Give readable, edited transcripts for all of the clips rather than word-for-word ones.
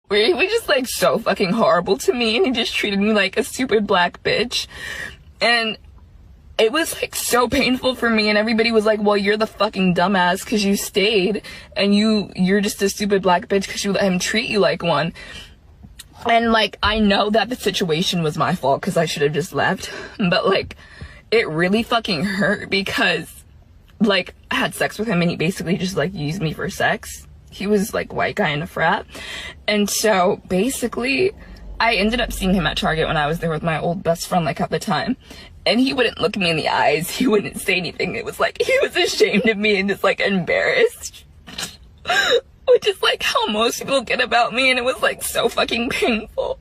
where he was just like so fucking horrible to me, and he just treated me like a stupid black bitch. And it was like so painful for me, and everybody was like, well, you're the fucking dumbass because you stayed, and you're just a stupid black bitch because you let him treat you like one. And like, I know that the situation was my fault because I should have just left, but like, it really fucking hurt because like, I had sex with him and he basically just like used me for sex. He was like white guy in a frat. And so basically I ended up seeing him at Target when I was there with my old best friend like at the time, and he wouldn't look me in the eyes, he wouldn't say anything. It was like he was ashamed of me and just like embarrassed, which is like how most people get about me, and it was like so fucking painful.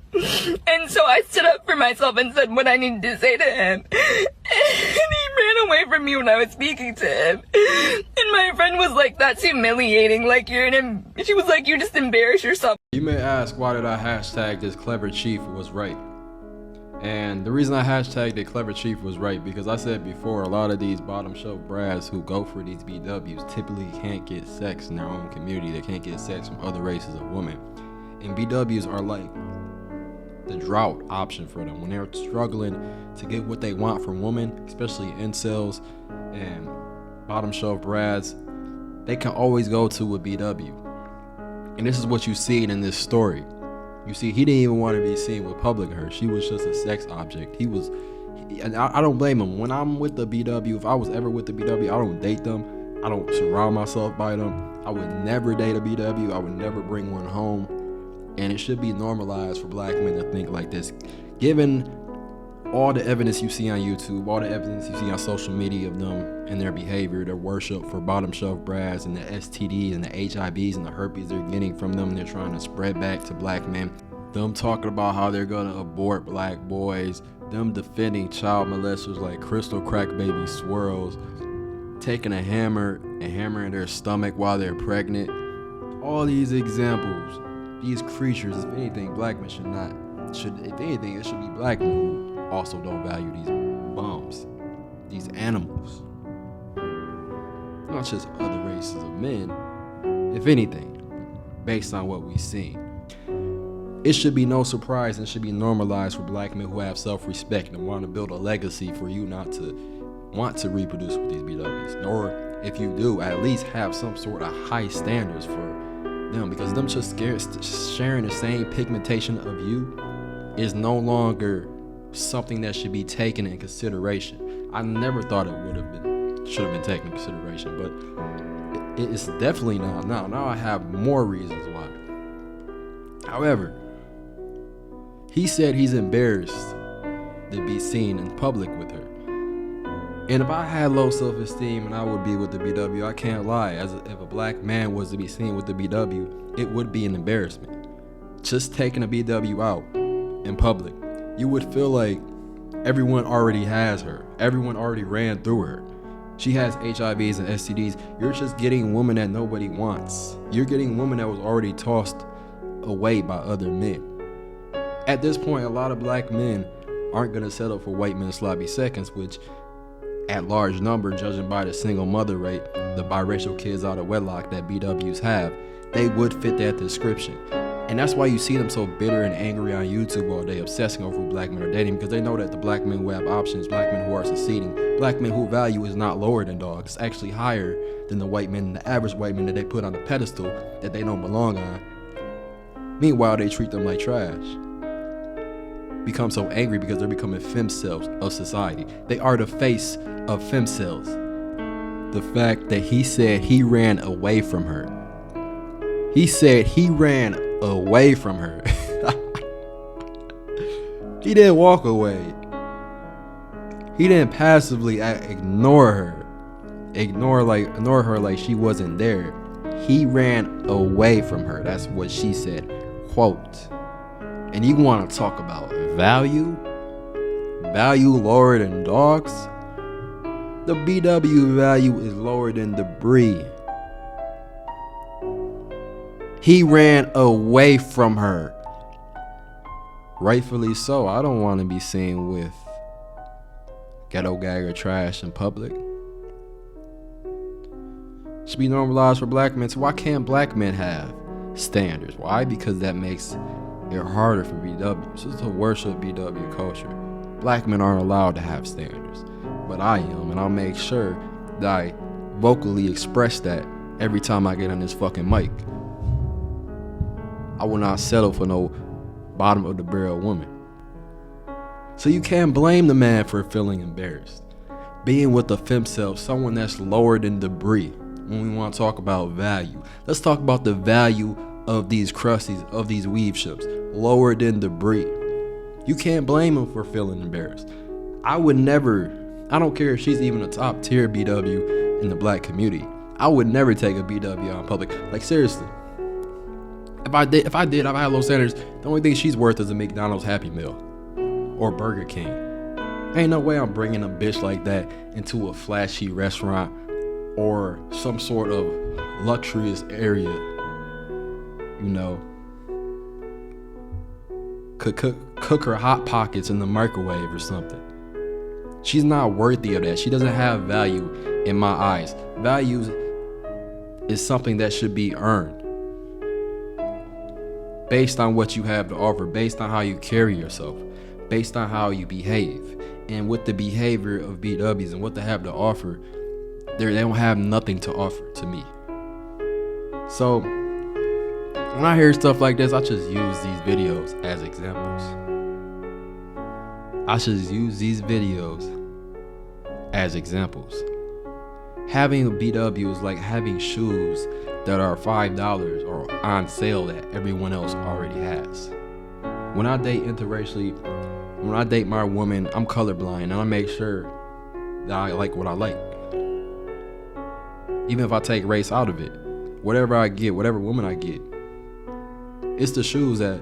And so I stood up for myself and said what I needed to say to him, and he ran away from me when I was speaking to him. And my friend was like, that's humiliating, like she was like, you just embarrass yourself. You may ask, why did I hashtag this clever chief was right? And the reason I hashtagged the clever chief was right, because I said before, a lot of these bottom shelf brads who go for these BWs typically can't get sex in their own community. They can't get sex from other races of women. And BWs are like the drought option for them when they're struggling to get what they want from women, especially incels and bottom shelf brads. They can always go to a BW. And this is what you see in this story. You see, he didn't even want to be seen with public her. She was just a sex object. And I don't blame him. When I'm with the BW, if I was ever with the BW, I don't date them. I don't surround myself by them. I would never date a BW. I would never bring one home. And it should be normalized for black men to think like this. Given all the evidence you see on YouTube, all the evidence you see on social media of them and their behavior, their worship for bottom shelf brads and the STDs and the HIVs and the herpes they're getting from them, they're trying to spread back to black men. Them talking about how they're gonna abort black boys, them defending child molesters like Crystal Crack Baby Swirls, taking a hammer and hammering their stomach while they're pregnant. All these examples, these creatures, if anything, black men if anything, it should be black men who also don't value these bums, these animals. Not just other races of men, if anything, based on what we've seen. It should be no surprise and should be normalized for black men who have self-respect and want to build a legacy for you not to want to reproduce with these BWs. Or if you do, at least have some sort of high standards for them, because them just sharing the same pigmentation of you is no longer something that should be taken in consideration. I never thought it should have been taken in consideration, but it's definitely not now. Now I have more reasons why. However, he said he's embarrassed to be seen in public with her. And if I had low self-esteem and I would be with the BW, I can't lie. If a black man was to be seen with the BW, it would be an embarrassment. Just taking a BW out in public, you would feel like everyone already has her. Everyone already ran through her. She has HIVs and STDs. You're just getting women that nobody wants. You're getting women that was already tossed away by other men. At this point, a lot of black men aren't going to settle for white men sloppy seconds, which at large number, judging by the single mother rate, the biracial kids out of wedlock that BWs have, they would fit that description. And that's why you see them so bitter and angry on YouTube all day, obsessing over who black men are dating, because they know that the black men who have options, black men who are succeeding, black men who value is not lower than dogs. It's actually higher than the white men, the average white men that they put on a pedestal that they don't belong on. Meanwhile, they treat them like trash. Become so angry because they're becoming femcels of society. They are the face of femcels. The fact that he said he ran away from her. He said he ran away from her. He didn't walk away. He didn't passively ignore her. Ignore her like she wasn't there. He ran away from her. That's what she said. Quote. And you want to talk about value? Value lower than dogs? The BW value is lower than debris. He ran away from her. Rightfully so. I don't want to be seen with ghetto gagger trash in public. Should be normalized for black men. So why can't black men have standards. Why? Because that makes it harder for BWs. It's the worst of BW culture. Black men aren't allowed to have standards, but I am, and I'll make sure that I vocally express that every time I get on this fucking mic. I will not settle for no bottom of the barrel woman. So you can't blame the man for feeling embarrassed. Being with a femcel, someone that's lower than debris. When we want to talk about value, let's talk about the value of these crusties, of these weave ships, lower than debris. You can't blame him for feeling embarrassed. I would never, I don't care if she's even a top tier BW in the black community, I would never take a BW out in public. Like, seriously. If I had low standards, the only thing she's worth is a McDonald's Happy Meal or Burger King. Ain't no way I'm bringing a bitch like that into a flashy restaurant or some sort of luxurious area, you know. Cook her Hot Pockets in the microwave or something. She's not worthy of that. She doesn't have value in my eyes. Value is something that should be earned based on what you have to offer, based on how you carry yourself, based on how you behave. And with the behavior of BWs and what they have to offer, they don't have nothing to offer to me. So when I hear stuff like this, I just use these videos as examples. I should use these videos as examples. Having a BW is like having shoes that are $5 or on sale that everyone else already has. When I date interracially, when I date my woman, I'm colorblind and I make sure that I like what I like. Even if I take race out of it, whatever I get, whatever woman I get, it's the shoes that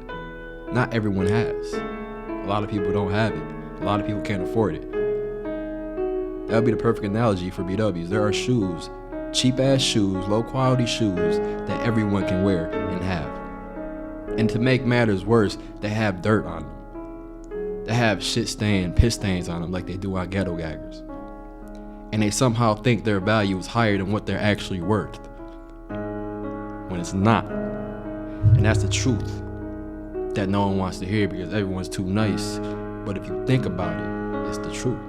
not everyone has. A lot of people don't have it. A lot of people can't afford it. That would be the perfect analogy for BWs. There are shoes, cheap ass shoes, low quality shoes that everyone can wear and have. And to make matters worse, they have dirt on them. They have shit stain, piss stains on them like they do on ghetto gaggers. And they somehow think their value is higher than what they're actually worth, when it's not. And that's the truth that no one wants to hear because everyone's too nice. But if you think about it, it's the truth.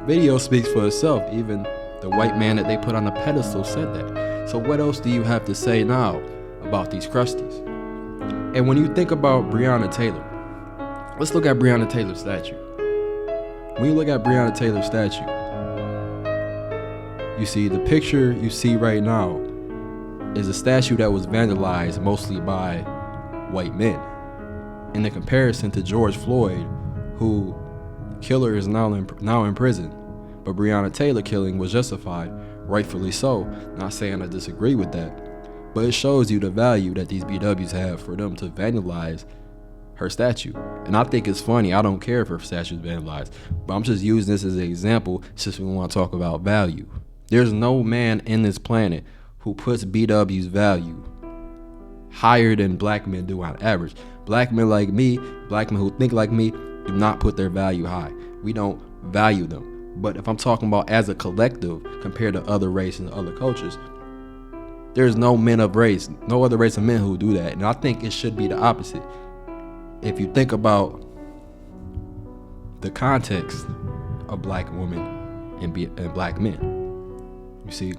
Video speaks for itself. Even the white man that they put on the pedestal said that. So what else do you have to say now about these crusties? And when you think about Breonna Taylor, let's look at Breonna Taylor's statue. When you look at Breonna Taylor's statue, you see the picture you see right now is a statue that was vandalized mostly by white men. In the comparison to George Floyd, who killer is now in prison, but Breonna Taylor killing was justified, rightfully so. Not saying I disagree with that, but it shows you the value that these BWs have for them to vandalize her statue. And I think it's funny. I don't care if her statue is vandalized, but I'm just using this as an example since we want to talk about value. There's no man in this planet who puts BW's value higher than black men do on average. Black men like me, black men who think like me, do not put their value high. We don't value them. But if I'm talking about as a collective compared to other races and other cultures, there's no men of race, no other race of men who do that. And I think it should be the opposite. If you think about the context of black women and black men, you see,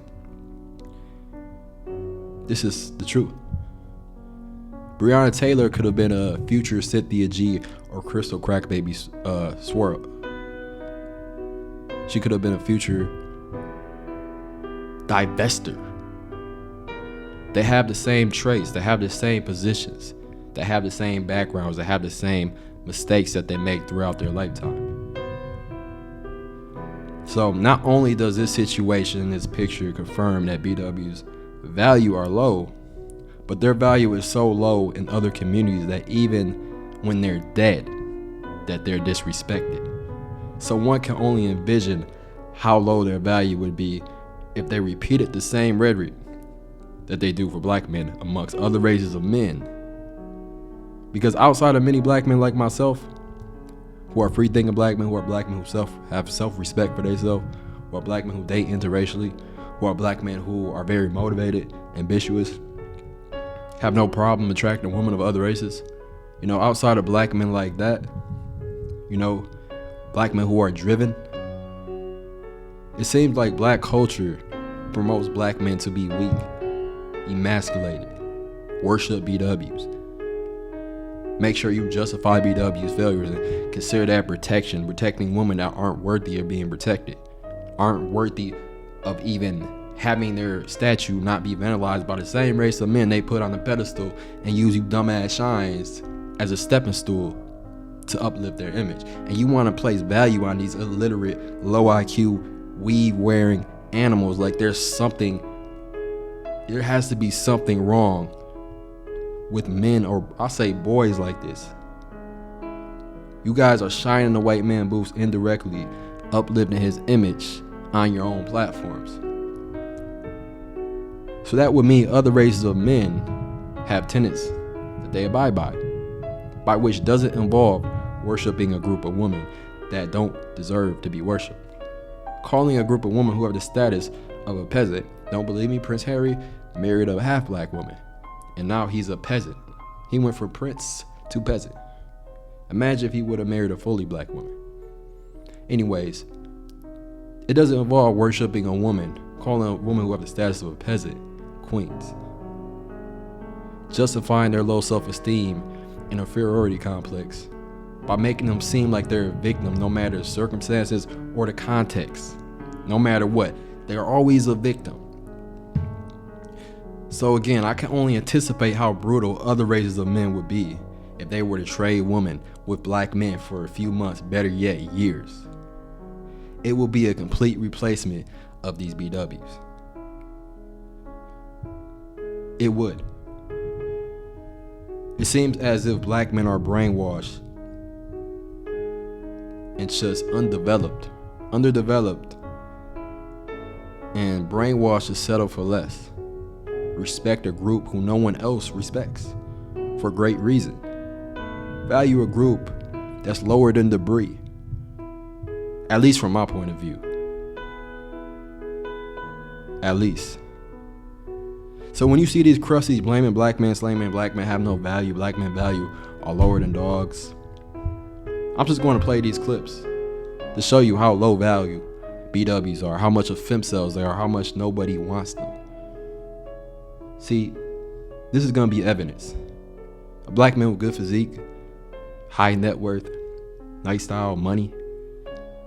this is the truth. Breonna Taylor could have been a future Cynthia G or Crystal Crack Baby Swirl. She could have been a future Divester. They have the same traits. They have the same positions. They have the same backgrounds. They have the same mistakes that they make throughout their lifetime. So not only does this situation in this picture confirm that BW's value are low, but their value is so low in other communities that even when they're dead, that they're disrespected. So one can only envision how low their value would be if they repeated the same rhetoric that they do for black men amongst other races of men. Because outside of many black men like myself, who are free-thinking black men, who are black men who have self-respect for themselves, who are black men who date interracially, who are black men who are very motivated, ambitious, have no problem attracting women of other races. You know, outside of black men like that, you know, black men who are driven, it seems like black culture promotes black men to be weak, emasculated, worship BWs. Make sure you justify BW's failures and consider that protecting women that aren't worthy of being protected, aren't worthy of even having their statue not be vandalized by the same race of men they put on the pedestal and use you dumbass shines as a stepping stool to uplift their image. And you want to place value on these illiterate, low IQ, weave wearing animals like there has to be something wrong with men, or I'll say boys like this. You guys are shining the white man boost indirectly, uplifting his image on your own platforms. So that would mean other races of men have tenets that they abide by which doesn't involve worshiping a group of women that don't deserve to be worshipped. Calling a group of women who have the status of a peasant. Don't believe me? Prince Harry married a half-black woman, and now he's a peasant. He went from prince to peasant. Imagine if he would have married a fully black woman. Anyways, it doesn't involve worshiping a woman, calling a woman who have the status of a peasant queens, justifying their low self-esteem and inferiority complex by making them seem like they're a victim no matter the circumstances or the context. No matter what, they're always a victim. So again, I can only anticipate how brutal other races of men would be if they were to trade women with black men for a few months, better yet, years. It will be a complete replacement of these BWs. It would. It seems as if black men are brainwashed and just underdeveloped, and brainwashed to settle for less. Respect a group who no one else respects for great reason. Value a group that's lower than debris, at least from my point of view. At least. So when you see these crusties blaming black men, slaying black men have no value, black men value are lower than dogs, I'm just going to play these clips to show you how low value BWs are, how much of Femcels they are, how much nobody wants them. See, this is going to be evidence. A black man with good physique, high net worth, nice style, money.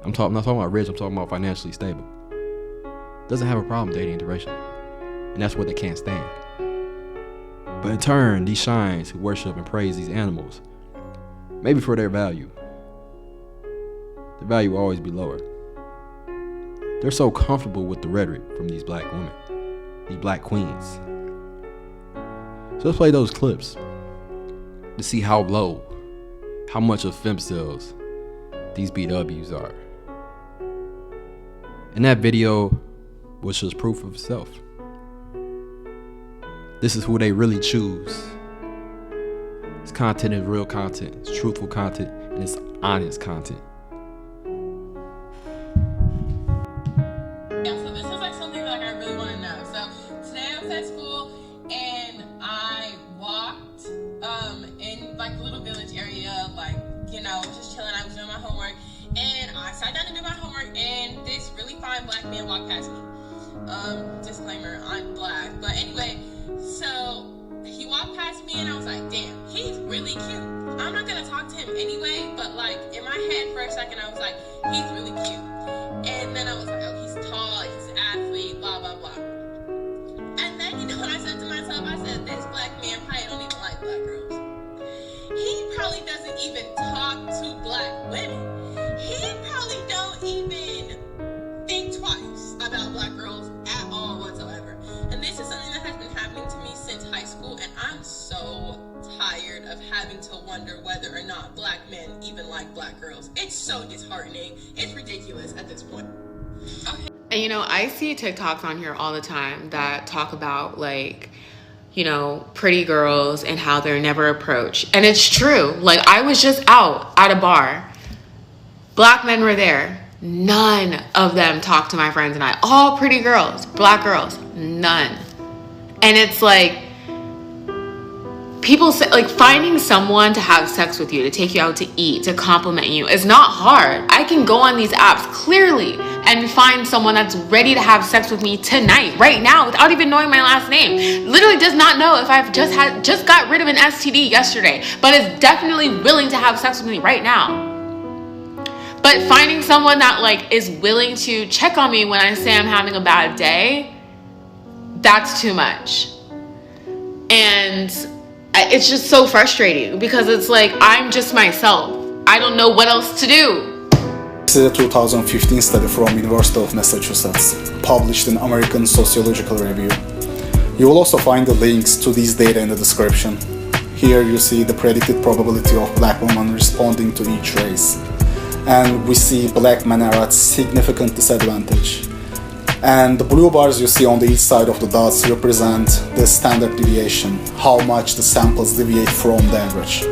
I'm not talking about rich, I'm talking about financially stable. Doesn't have a problem dating interracial. And that's what they can't stand. But in turn, these shines who worship and praise these animals, maybe for their value will always be lower. They're so comfortable with the rhetoric from these black women, these black queens. So let's play those clips to see how low, how much of Femcels these BWs are. And that video was just proof of itself. This is who they really choose. This content is real content, it's truthful content, and it's honest content. Yeah, so this is like something like I really want to know. So today I was at school and I walked in like the little village area, like, you know, just chilling. I was doing my homework and I sat down to do my homework and this really fine black man walked past me. Disclaimer, I'm black. But anyway, so he walked past me and I was like, damn, he's really cute. I'm not gonna talk to him anyway, but like in my head for a second I was like, he's really cute. And then I was like, oh, he's tall, he's an athlete, blah blah blah. And then you know what I said to myself? I said, this black man probably don't even like black girls. He probably doesn't even talk to black women. He probably don't even think twice about black girls at all whatsoever. And this is something that has been happening to me since high school, and I'm so tired of having to wonder whether or not black men even like black girls. It's so disheartening. It's ridiculous at this point. Okay. And you know, I see TikToks on here all the time that talk about like, you know, pretty girls and how they're never approached. And it's true. Like I was just out at a bar. Black men were there. None of them talked to my friends and I. All pretty girls, black girls, none. And it's like, people say, like, finding someone to have sex with you, to take you out to eat, to compliment you is not hard. I can go on these apps clearly and find someone that's ready to have sex with me tonight, right now, without even knowing my last name. Literally does not know if I've just got rid of an STD yesterday, but is definitely willing to have sex with me right now. But finding someone that, like, is willing to check on me when I say I'm having a bad day, that's too much. And it's just so frustrating because it's like, I'm just myself. I don't know what else to do. This is a 2015 study from University of Massachusetts, published in American Sociological Review. You will also find the links to these data in the description. Here you see the predicted probability of black women responding to each race. And we see black men are at significant disadvantage. And the blue bars you see on the each side of the dots represent the standard deviation, how much the samples deviate from the average.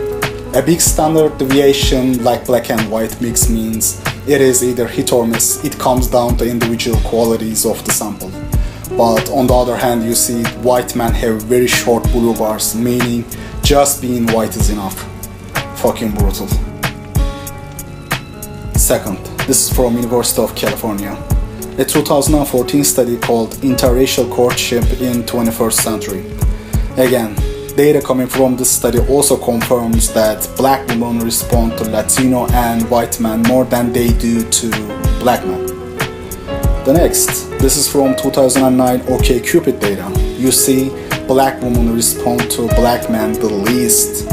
A big standard deviation like black and white mix means it is either hit or miss. It comes down to individual qualities of the sample. But on the other hand, you see white men have very short blue bars, meaning just being white is enough. Fucking brutal. Second, this is from University of California. A 2014 study called Interracial Courtship in 21st Century. Again, data coming from this study also confirms that black women respond to Latino and white men more than they do to black men. The next, this is from 2009 OkCupid data. You see black women respond to black men the least.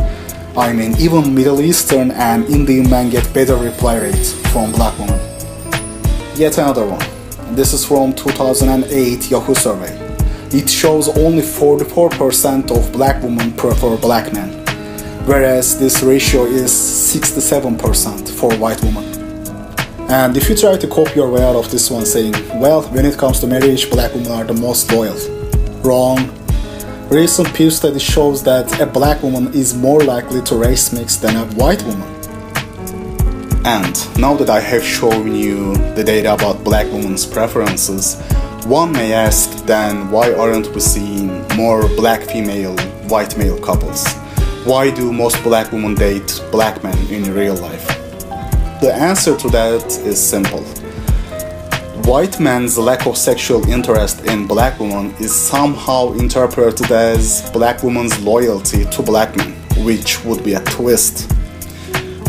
I mean, even Middle Eastern and Indian men get better reply rate from black women. Yet another one. This is from 2008 Yahoo survey. It shows only 44% of black women prefer black men, whereas this ratio is 67% for white women. And if you try to copy your way out of this one saying, well, when it comes to marriage, black women are the most loyal. Wrong. Recent Pew study shows that a black woman is more likely to race mix than a white woman. And now that I have shown you the data about black women's preferences, one may ask then why aren't we seeing more black female, white male couples? Why do most black women date black men in real life? The answer to that is simple. White men's lack of sexual interest in black women is somehow interpreted as black women's loyalty to black men, which would be a twist.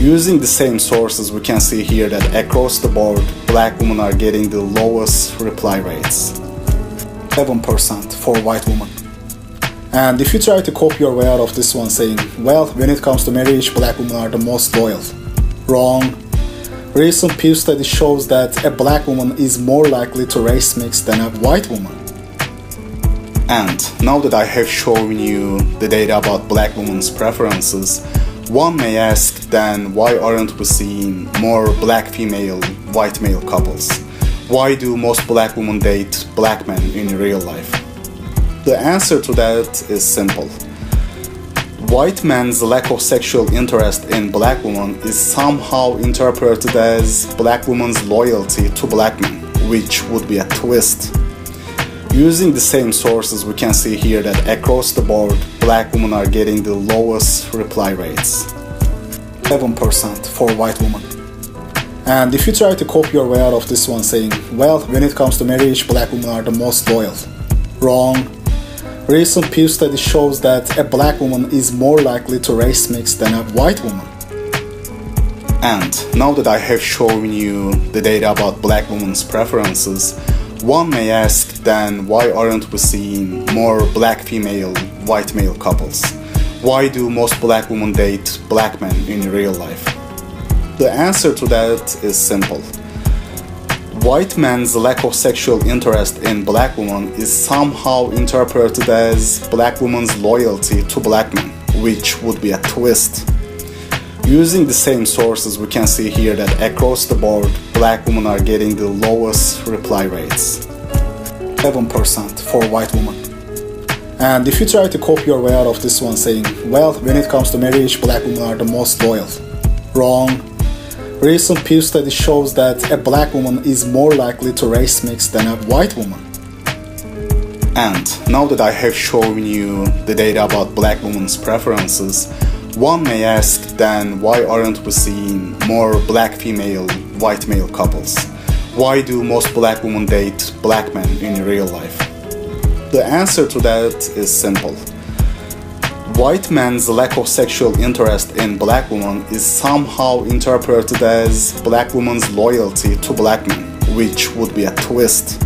Using the same sources, we can see here that across the board, black women are getting the lowest reply rates. 7% for white women. And if you try to copy your way out of this one saying, well, when it comes to marriage, black women are the most loyal. Wrong. Recent Pew study shows that a black woman is more likely to race mix than a white woman. And now that I have shown you the data about black women's preferences, one may ask then why aren't we seeing more black female, white male couples? Why do most black women date black men in real life? The answer to that is simple. White men's lack of sexual interest in black women is somehow interpreted as black women's loyalty to black men, which would be a twist. Using the same sources, we can see here that across the board, black women are getting the lowest reply rates. 7% for white women. And if you try to copy your way out of this one saying, well, when it comes to marriage, black women are the most loyal. Wrong. Recent Pew study shows that a black woman is more likely to race mix than a white woman. And now that I have shown you the data about black women's preferences, one may ask then why aren't we seeing more black female, white male couples? Why do most black women date black men in real life? The answer to that is simple. White men's lack of sexual interest in black women is somehow interpreted as black women's loyalty to black men, which would be a twist. Using the same sources, we can see here that across the board, black women are getting the lowest reply rates. 7% for white women. And if you try to copy your way out of this one saying, well, when it comes to marriage, black women are the most loyal. Wrong. Recent Pew study shows that a black woman is more likely to race mix than a white woman. And now that I have shown you the data about black women's preferences, one may ask then why aren't we seeing more black female, white male couples? Why do most black women date black men in real life? The answer to that is simple. White men's lack of sexual interest in black women is somehow interpreted as black women's loyalty to black men, which would be a twist.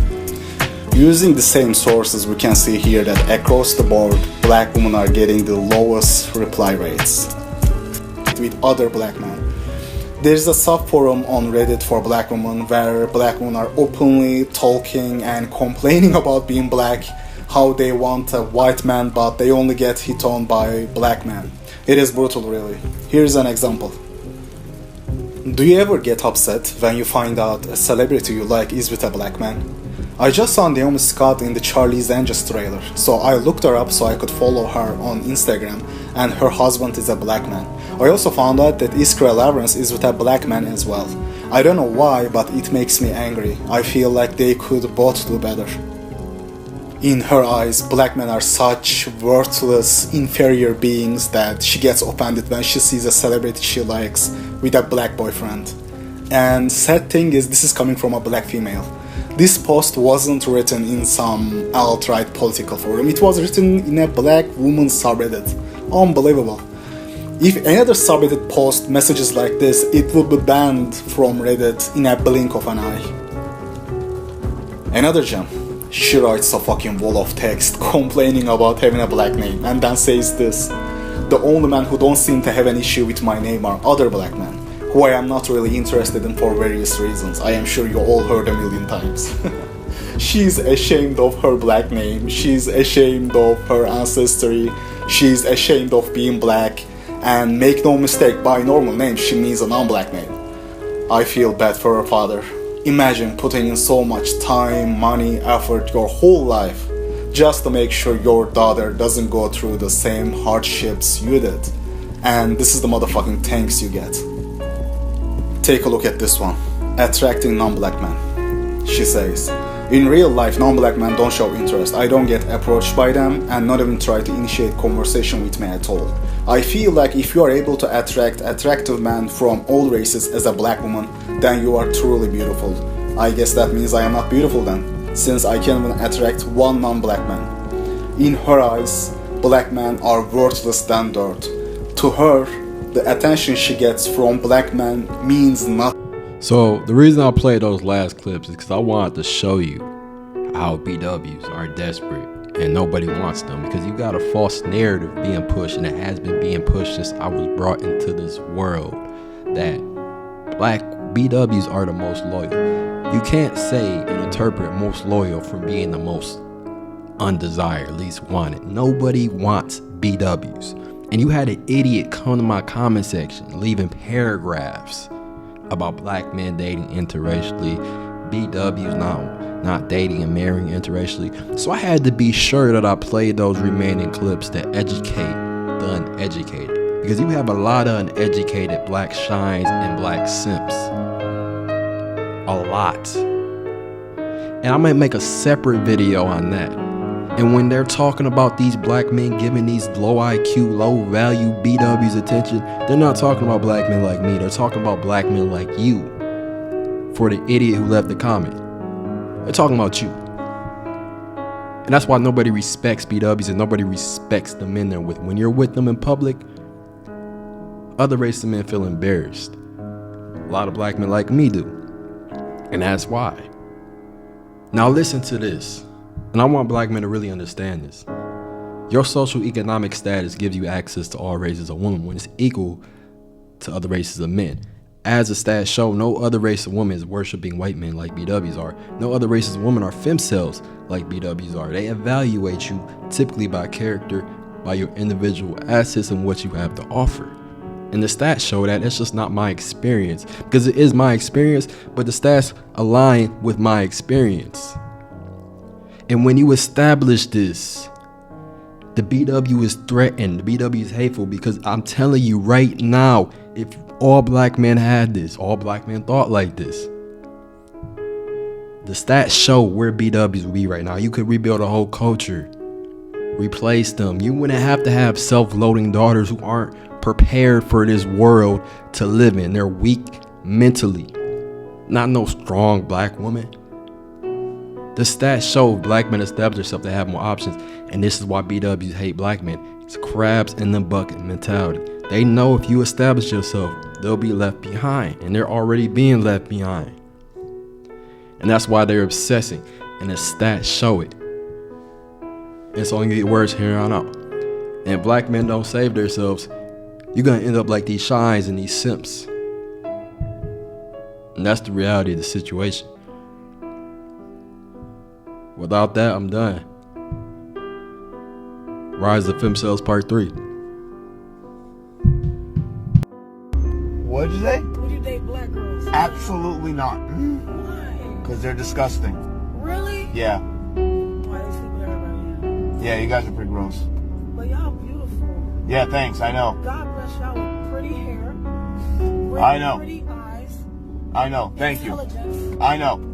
Using the same sources, we can see here that across the board, black women are getting the lowest reply rates with other black men. There's a subforum on Reddit for black women where black women are openly talking and complaining about being black, how they want a white man but they only get hit on by black men. It is brutal, really. Here's an example. Do you ever get upset when you find out a celebrity you like is with a black man? I just saw Naomi Scott in the Charlie's Angels trailer, so I looked her up so I could follow her on Instagram, and her husband is a black man. I also found out that Iskra Lawrence is with a black man as well. I don't know why, but it makes me angry. I feel like they could both do better. In her eyes, black men are such worthless, inferior beings that she gets offended when she sees a celebrity she likes with a black boyfriend. And sad thing is, this is coming from a black female. This post wasn't written in some alt-right political forum. It was written in a black woman's subreddit. Unbelievable. If any other subreddit post messages like this, it would be banned from Reddit in a blink of an eye. Another gem. She writes a fucking wall of text complaining about having a black name and then says this: the only men who don't seem to have an issue with my name are other black men, who I am not really interested in for various reasons. I am sure you all heard a million times. She's ashamed of her black name, she's ashamed of her ancestry, she's ashamed of being black, and make no mistake, by normal name she means a non-black name. I feel bad for her father. Imagine putting in so much time, money, effort your whole life just to make sure your daughter doesn't go through the same hardships you did. And this is the motherfucking thanks you get. Take a look at this one. Attracting non-black men. She says, in real life, non-black men don't show interest. I don't get approached by them and not even try to initiate conversation with me at all. I feel like if you are able to attract attractive men from all races as a black woman, then you are truly beautiful. I guess that means I am not beautiful then, since I can't even attract one non-black man. In her eyes, black men are worthless than dirt. To her, the attention she gets from black men means nothing. So the reason I played those last clips is because I wanted to show you how BWs are desperate and nobody wants them, because you got a false narrative being pushed, and it has been being pushed since I was brought into this world, that black BWs are the most loyal. You can't say and interpret most loyal from being the most undesired, least wanted. Nobody wants BWs. And you had an idiot come to my comment section leaving paragraphs about black men dating interracially, BWs not dating and marrying interracially. So I had to be sure that I played those remaining clips that educate the uneducated, because you have a lot of uneducated black shines and black simps. A lot. And I might make a separate video on that. And when they're talking about these black men giving these low IQ, low value BWs attention, they're not talking about black men like me. They're talking about black men like you. For the idiot who left the comment, they're talking about you. And that's why nobody respects BWs and nobody respects the men they're with. When you're with them in public, other races of men feel embarrassed. A lot of black men like me do. And that's why. Now listen to this. And I want black men to really understand this. Your social economic status gives you access to all races of women when it's equal to other races of men. As the stats show, no other race of women is worshiping white men like BWs are. No other races of women are femcels like BWs are. They evaluate you typically by character, by your individual assets and what you have to offer. And the stats show that. It's just not my experience, because it is my experience, but the stats align with my experience. And when you establish this, the BW is threatened, the BW is hateful, because I'm telling you right now, if all black men had this, all black men thought like this, The stats show where BWs would be right now. You could rebuild a whole culture, replace them. You wouldn't have to have self-loading daughters who aren't prepared for this world to live in. They're weak mentally, not no strong black woman. The stats show black men establish themselves to have more options, and this is why BWs hate black men. It's crabs in the bucket mentality. They know if you establish yourself, they'll be left behind, and they're already being left behind. And that's why they're obsessing, and the stats show it. It's only gonna get worse here on out. And if black men don't save themselves, you're gonna end up like these shines and these simps. And that's the reality of the situation. Without that, I'm done. Rise of Femcels Part 3. What'd you say? Would you date black girls? Absolutely not. Why? Because they're disgusting. Really? Yeah. Why they sleep with everybody? Yeah, you guys are pretty gross. But y'all beautiful. Yeah, thanks, I know. God bless y'all with pretty hair. I know. Pretty eyes. I know, thank you. Intelligence. I know.